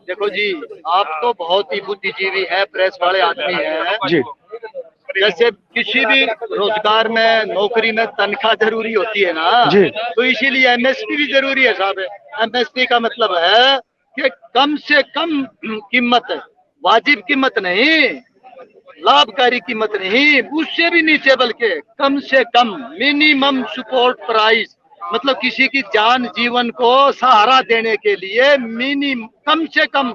देखो जी, आप तो बहुत ही बुद्धिजीवी है, प्रेस वाले आदमी हैं जी। जैसे किसी भी रोजगार में, नौकरी में तनख्वाह जरूरी होती है ना, जी। तो इसीलिए एमएसपी भी जरूरी है साहब। एमएसपी का मतलब है कि कम से कम कीमत, वाजिब कीमत नहीं, लाभकारी कीमत नहीं, उससे भी नीचे, बल्कि कम से कम मिनिमम सपोर्ट प्राइस, मतलब किसी की जान जीवन को सहारा देने के लिए मिनिमम, कम से कम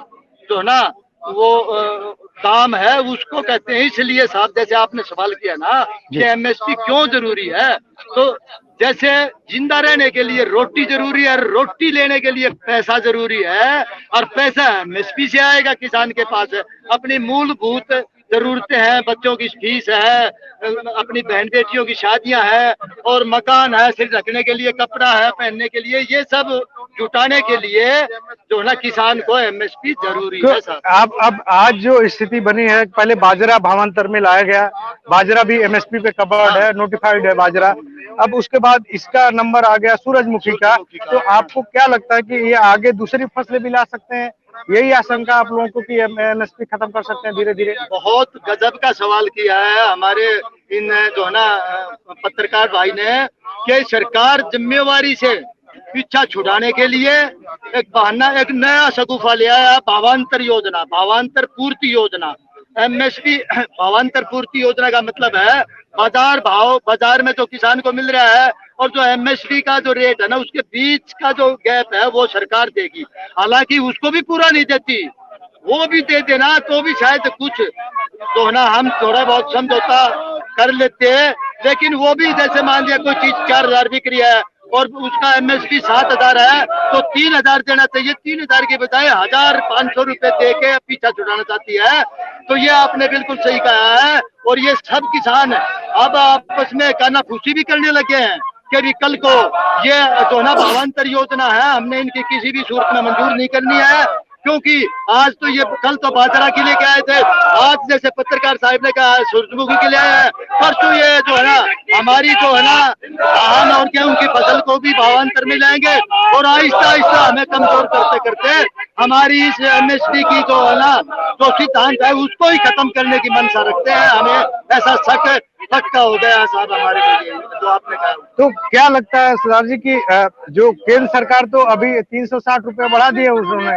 जो है ना वो दाम है, उसको कहते हैं। इसलिए साहब, जैसे आपने सवाल किया ना कि एमएसपी क्यों जरूरी है, तो जैसे जिंदा रहने के लिए रोटी जरूरी है, रोटी लेने के लिए पैसा जरूरी है, और पैसा एमएसपी से आएगा, किसान के पास है। अपनी मूलभूत जरूरतें हैं, बच्चों की फीस है, अपनी बहन बेटियों की शादियां हैं, और मकान है, सिर ढकने के लिए कपड़ा है, पहनने के लिए, ये सब जुटाने के लिए जो है ना किसान को एमएसपी जरूरी तो है साहब। अब आज जो स्थिति बनी है, पहले बाजरा भावांतर में लाया गया, बाजरा भी एमएसपी पे कवर्ड है, नोटिफाइड है बाजरा। अब उसके बाद इसका नंबर आ गया सूरजमुखी का। तो आपको क्या लगता है कि ये आगे दूसरी फसलें भी ला सकते हैं? यही आशंका आप लोगों को कि एमएसपी खत्म कर सकते हैं धीरे धीरे? बहुत गजब का सवाल किया है हमारे इन जो है ना पत्रकार भाई ने, कि सरकार जिम्मेवारी से पीछा छुड़ाने के लिए एक बहाना, एक नया शगुफा ले आया, भावांतर योजना, भावांतर पूर्ति योजना। एमएसपी भावांतर पूर्ति योजना का मतलब है बाजार भाव, बाजार में जो किसान को मिल रहा है और जो एमएसपी का जो रेट है ना, उसके बीच का जो गैप है वो सरकार देगी। हालांकि उसको भी पूरा नहीं देती, वो भी दे देना तो भी शायद कुछ तो है ना हम थोड़ा बहुत समझौता कर लेते हैं। लेकिन वो भी, जैसे मान लिया कोई चीज 4,000 बिक रही है और उसका एमएसपी 7,000 है, तो 3,000 देना चाहिए। 3,000 के बजाय 1,500 रुपए दे के पीछा छुड़ाना चाहती है। तो ये आपने बिल्कुल सही कहा है, और ये सब किसान अब आपस में कानाफूसी भी करने लगे हैं कि भी कल को ये जो ना भावांतर योजना है, हमने इनकी किसी भी सूरत में मंजूर नहीं करनी है। क्योंकि आज तो ये, कल तो बाजरा के लिए के आए थे, आज जैसे पत्रकार साहब ने कहा सूरजमुखी के लिए आए हैं, परसों ये जो है ना हमारी जो है ना धान और गेहूं की फसल को भी भावांतर में लाएंगे, और आहिस्ता आहिस्ता हमें कमजोर करते करते हमारी इस एमएसपी की जो है ना जो सिद्धांत है उसको ही खत्म करने की मंशा रखते हैं। हमें ऐसा शक पक्का हो गया साहब हमारे लिए, जो आपने कहा। तो क्या लगता है सरदार जी की जो केंद्र सरकार तो अभी 360 रुपये बढ़ा दिए उसने,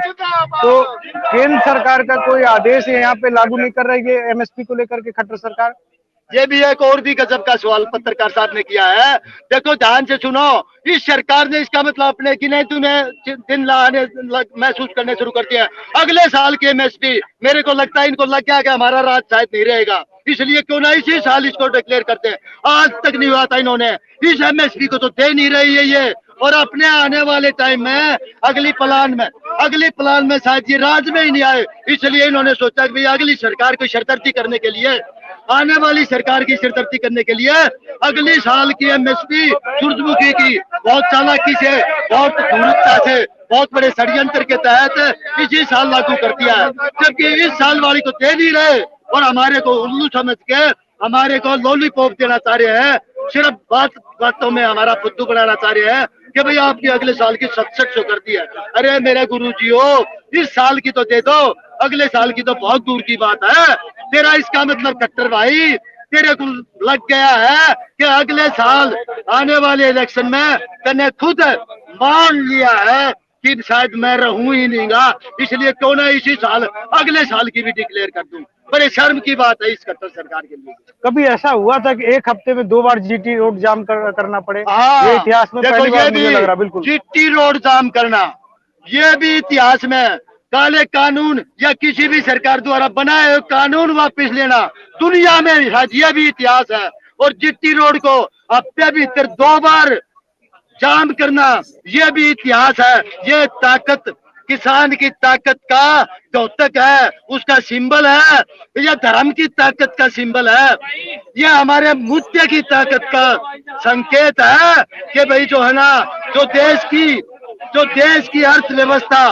तो केंद्र सरकार का कोई आदेश यहाँ पे लागू नहीं कर रही है एमएसपी को लेकर के खट्टर सरकार? ये भी एक और भी गजब का सवाल पत्रकार साहब ने किया है। देखो ध्यान से सुनो, इस सरकार ने इसका मतलब अपने गिने चुने दिन लाने महसूस करने शुरू कर दिया। अगले साल की एमएसपी मेरे को लगता है इनको लग गया कि हमारा राज शायद नहीं रहेगा, इसलिए क्यों ना इसी साल इसको डिक्लेयर करते हैं। आज तक नहीं हुआ था इन्होंने, इस एमएसपी को तो दे नहीं रही है ये, और अपने आने वाले टाइम में अगली प्लान में शायद ये राज में ही नहीं आए। इसलिए इन्होंने सोचा कि अगली सरकार को शर्तर्ती करने के लिए, आने वाली सरकार की सिरदर्दी करने के लिए अगले साल की एमएसपी सूरजमुखी की बहुत चालाकी से, बहुत दूरता से, बहुत बड़े षड्यंत्र के तहत इसी साल लागू कर दिया है। जबकि इस साल वाली को दे नहीं रहे और हमारे को उल्लू समझ के हमारे को लॉलीपॉप देना चाह रहे हैं। सिर्फ बातों में हमारा फुद्दू बनाना चाह रहे हैं कि भाई आपकी अगले साल की 67 कर दी है। अरे मेरे गुरुजी हो, इस साल की तो दे दो, अगले साल की तो बहुत दूर की बात है। तेरा इसका मतलब कट्टर भाई, तेरे को लग गया है कि अगले साल आने वाले इलेक्शन में तने खुद मान लिया है कि शायद मैं रहूं ही नहींगा, इसलिए क्यों ना इसी साल अगले साल की भी डिक्लेयर कर दूं। बड़े शर्म की बात है इस कट्टर सरकार के लिए। कभी ऐसा हुआ था कि एक हफ्ते में 2 बार जीटी रोड जाम करना पड़े? हाँ, ये इतिहास में देखो पहली बार ये मुझे लग रहा। बिल्कुल जीटी रोड जाम करना, ये भी इतिहास में, काले कानून या किसी भी सरकार द्वारा बनाए हुए कानून वापस लेना दुनिया में ये भी इतिहास है। और जीटी रोड को हफ्ते भीतर 2 बार जाम करना, ये भी इतिहास है। ये ताकत, किसान की ताकत का द्योतक है, उसका सिंबल है। यह धर्म की ताकत का सिंबल है, यह हमारे मुद्दे की ताकत का संकेत है कि भाई जो है ना, जो देश की अर्थव्यवस्था,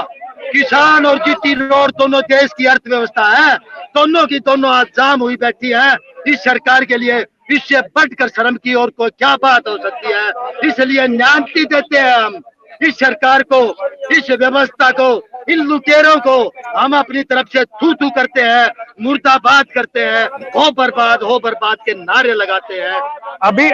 किसान और जीटी रोड दोनों देश की अर्थव्यवस्था है, दोनों की दोनों आज जाम हुई बैठी है। इस सरकार के लिए इससे बढ़कर शर्म की और कोई क्या बात हो सकती है। इसलिए न्याय देते हैं हम इस सरकार को, इस व्यवस्था को, इन लुटेरों को हम अपनी तरफ से थू थू करते हैं, मुर्दाबाद करते हैं, हो बर्बाद के नारे लगाते हैं। अभी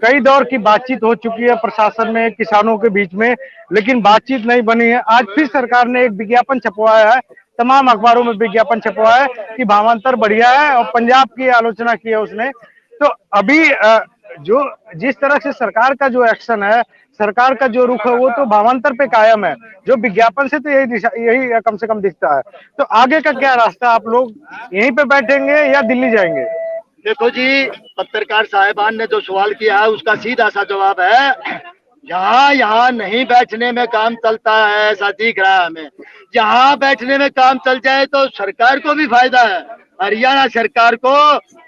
कई दौर की बातचीत हो चुकी है प्रशासन में किसानों के बीच में, लेकिन बातचीत नहीं बनी है। आज फिर सरकार ने एक विज्ञापन छपवाया है, तमाम अखबारों में विज्ञापन छपवाया है कि भावांतर बढ़िया है, और पंजाब की आलोचना की है उसने। तो अभी जो जिस तरह से सरकार का जो एक्शन है, सरकार का जो रुख है, वो तो भावांतर पे कायम है। जो विज्ञापन से तो यही कम से कम दिखता है। तो आगे का क्या रास्ता, आप लोग यहीं पे बैठेंगे या दिल्ली जाएंगे? देखो जी, पत्रकार साहिबान ने जो सवाल किया है उसका सीधा सा जवाब है, यहाँ नहीं बैठने में काम चलता है, ऐसा दिख रहा है हमें। यहाँ बैठने में काम चल जाए तो सरकार को भी फायदा है, हरियाणा सरकार को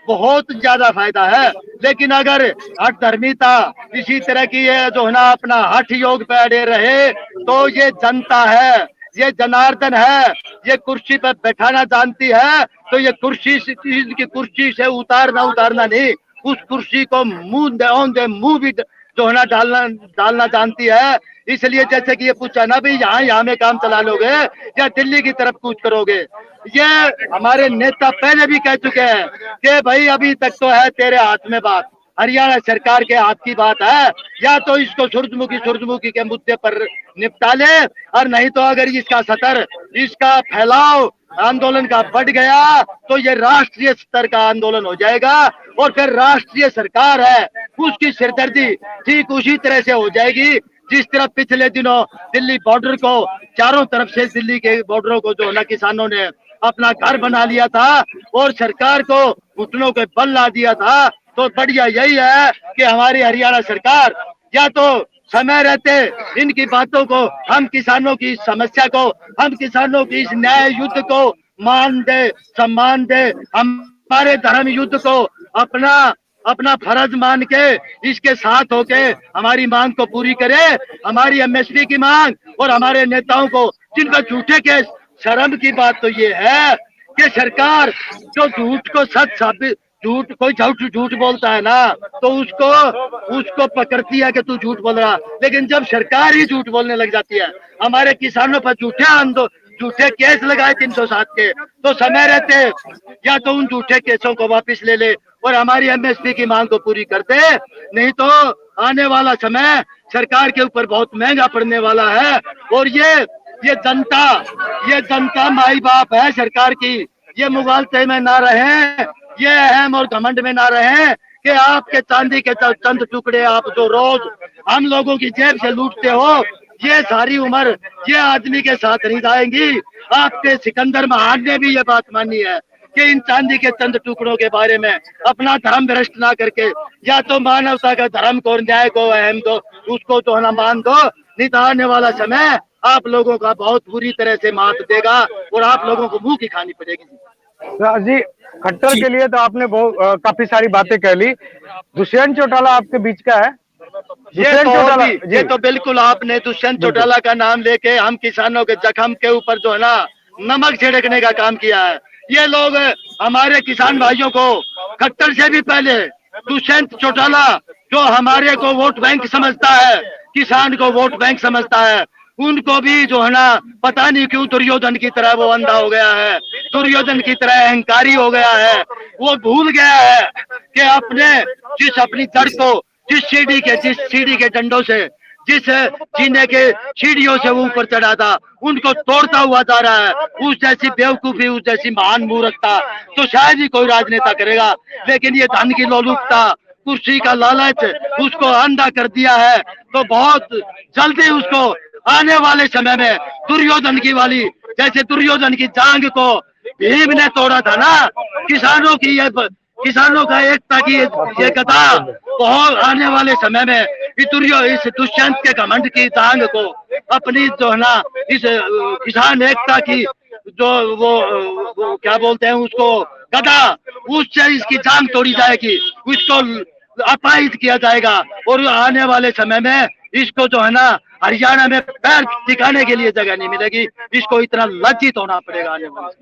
बहुत ज्यादा फायदा है। लेकिन अगर हठ धर्मिता इसी तरह की ये जो है ना अपना हठ योग पे अड़े रहे, तो ये जनता है, ये जनार्दन है, ये कुर्सी पर बैठाना जानती है, तो ये कुर्सी से उतारना नहीं, उस कुर्सी को मुंह भी जो है ना डालना जानती है। इसलिए जैसे कि ये पूछा ना भाई यहाँ में काम चला लोगे या दिल्ली की तरफ कूच करोगे, ये हमारे नेता पहले भी कह चुके हैं कि भाई अभी तक तो है तेरे हाथ में बात, हरियाणा सरकार के हाथ की बात है, या तो इसको सूरजमुखी के मुद्दे पर निपटा ले, और नहीं तो अगर इसका सतर, इसका फैलाव आंदोलन का बढ़ गया तो ये राष्ट्रीय स्तर का आंदोलन हो जाएगा, और फिर राष्ट्रीय सरकार है उसकी सिरदर्दी ठीक उसी तरह से हो जाएगी जिस तरह पिछले दिनों दिल्ली बॉर्डर को, चारों तरफ से दिल्ली के बॉर्डरों को जो है ना किसानों ने अपना घर बना लिया था और सरकार को घुटनों के बल ला दिया था। तो बढ़िया यही है कि हमारी हरियाणा सरकार या तो समय रहते इनकी बातों को, हम किसानों की समस्या को, हम किसानों की इस न्याय युद्ध को मान दे, सम्मान दे, हमारे धर्म युद्ध को अपना फर्ज मान के इसके साथ होके हमारी मांग को पूरी करे, हमारी एमएसपी की मांग, और हमारे नेताओं को जिनका झूठे केस, शर्म की बात तो ये है कि सरकार जो झूठ को सच साबित, कोई झूठ बोलता है ना तो उसको पकड़ती है कि तू झूठ बोल रहा, लेकिन जब सरकार ही झूठ बोलने लग जाती है, हमारे किसानों पर झूठे केस लगाए 307 के, तो समय रहते या तो उन झूठे केसों को वापस ले ले और हमारी एमएसपी की मांग को पूरी कर दे, नहीं तो आने वाला समय सरकार के ऊपर बहुत महंगा पड़ने वाला है। और ये जनता माई बाप है सरकार की, ये मुगालते में ना रहे, ये अहम और घमंड में ना रहे कि आपके चांदी के चंद टुकड़े आप जो रोज हम लोगों की जेब से लूटते हो, ये सारी उम्र ये आदमी के साथ नहीं जाएंगी। आपके सिकंदर महान ने भी ये बात मानी है कि इन चांदी के चंद टुकड़ों के बारे में अपना धर्म भ्रष्ट ना करके या तो मानवता का धर्म को, न्याय को अहम दो, उसको तो ना मान दो, नहीं तो आने वाला समय आप लोगों का बहुत बुरी तरह से मात देगा और आप लोगों को मुंह की खानी पड़ेगी। जी, खट्टर के लिए तो आपने काफी सारी बातें कह ली। दुष्यंत चौटाला आपके बीच का है। ये तो बिल्कुल आपने दुष्यंत चौटाला का नाम लेके हम किसानों के जख्म के ऊपर जो है ना नमक छिड़कने का काम किया है। ये लोग हमारे किसान भाइयों को खट्टर से भी पहले दुष्यंत चौटाला जो हमारे को वोट बैंक समझता है, किसान को वोट बैंक समझता है, उनको भी जो है ना पता नहीं क्यों दुर्योधन की तरह वो अंधा हो गया है, दुर्योधन की तरह अहंकारी हो गया है। वो भूल गया है कि अपनी जड़ को जिस सीढ़ी के डंडों से, जिस जीने के सीढ़ियों से वो ऊपर चढ़ा था, उनको तोड़ता हुआ जा रहा है। उस जैसी बेवकूफी, उस जैसी महान मूर्खता तो शायद ही कोई राजनेता करेगा, लेकिन ये धन की लोलुपता, कुर्सी का लालच उसको अंधा कर दिया है। तो बहुत जल्दी उसको आने वाले समय में दुर्योधन की वाली, जैसे दुर्योधन की जांग को भीम ने तोड़ा था ना, किसानों का एकता की ये गदा बहुत आने वाले समय में इस दुष्यंत के घमंड की जांग को अपनी जो है ना इस किसान एकता की जो वो क्या बोलते हैं उसको गदा, उससे इसकी जांग तोड़ी जाएगी, उसको अपाहिज किया जाएगा और आने वाले समय में इसको जो है ना हरियाणा में पैर दिखाने के लिए जगह नहीं मिलेगी। इसको इतना लज्जित होना पड़ेगा आने वाले